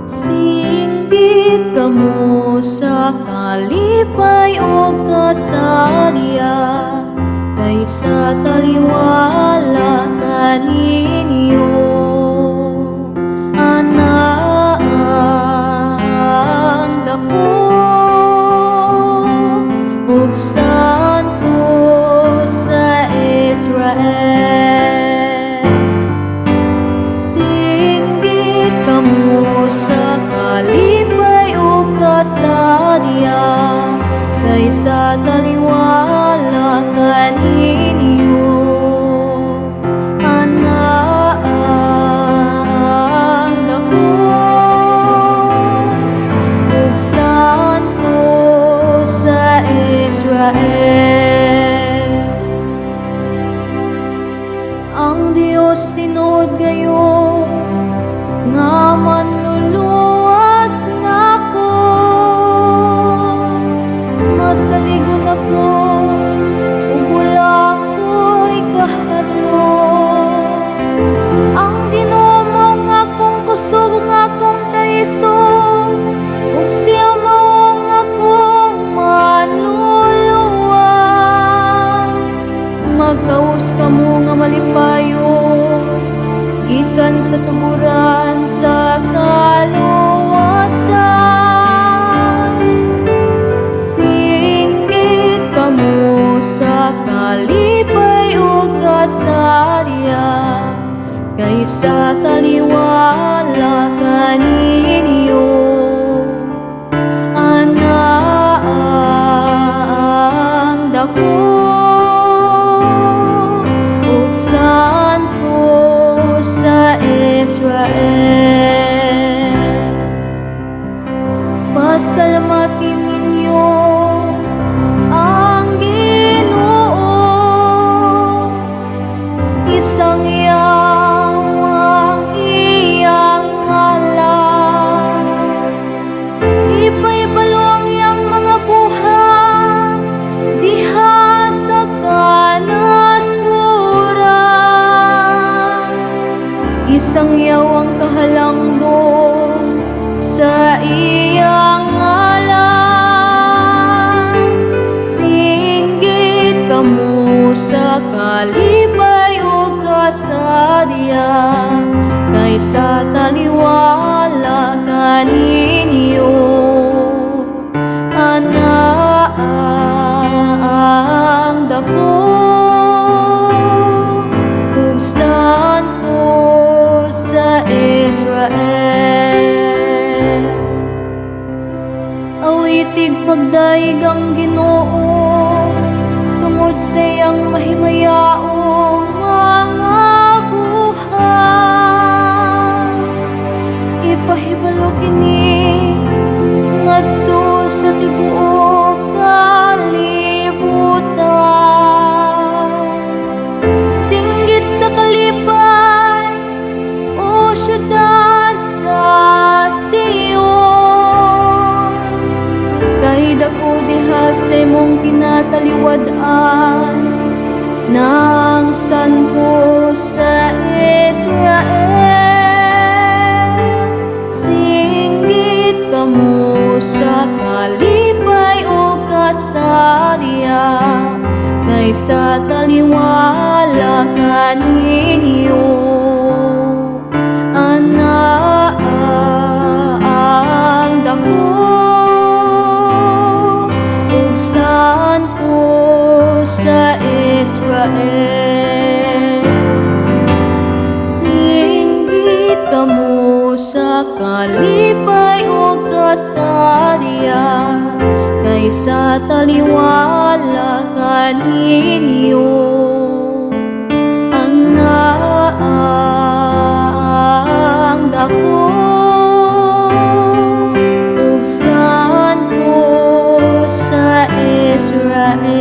Singgit kamo sa Kalipay o Kasadya, kay sa Taliwala kaninyo. Anaa ang Dako ug Santos sa Israel. Singgit kamo sa Kalipay o Kasadya, kay sa Taliwala kaninyo. Anaa ang Dako ug Santos sa Israel. Ang Dios tinuod gayon nga manluluwas nako, masaligon ako ug wala ko'y kahadlok. Ang Ginoo nga akong kusog nga akong taisog, ug siya mao nga akong manluluwas. Magkaus kamo nga malipayo gikan sa tuburan sa kaluwasan. Singgit kamo sa Kalipay o Kasadya, kay sa Taliwala kaninyo. Anaa ang Dako ug Santos sa Israel. Pasalamatin ninyo ang Ginoo, isang iyaw ang iyang ngalan. Ipaibalo ang iyang mga buhat diha sa kanasuran. Isang iyaw ang kahalangdong sa iyang ngalan. Singgit kamo sa Kalipay o Kasadya, kay sa Taliwala kaninyo. Anaa ang Dako ug Santos sa Israel. Awitig pagdaig ang Ginoo tungod sa iyang mahimayaong mga buhat. Ipahibalo kini ngadto sa tibuok kalibutan. Singgit sa Kalipay o syudad sa Sion, kay dako diha sa imong kinataliwad-an ng Santos sa Israel. Singgit kamo sa Kalipay o Kasadya, kay sa Taliwala kaninyo. Anaa ang Dako ug Santos sa Israel. Singgit kamo sa Kalipay o Kasadya, kay Dunay sa taliwala kaninyo ang dako ug Santos sa Israel.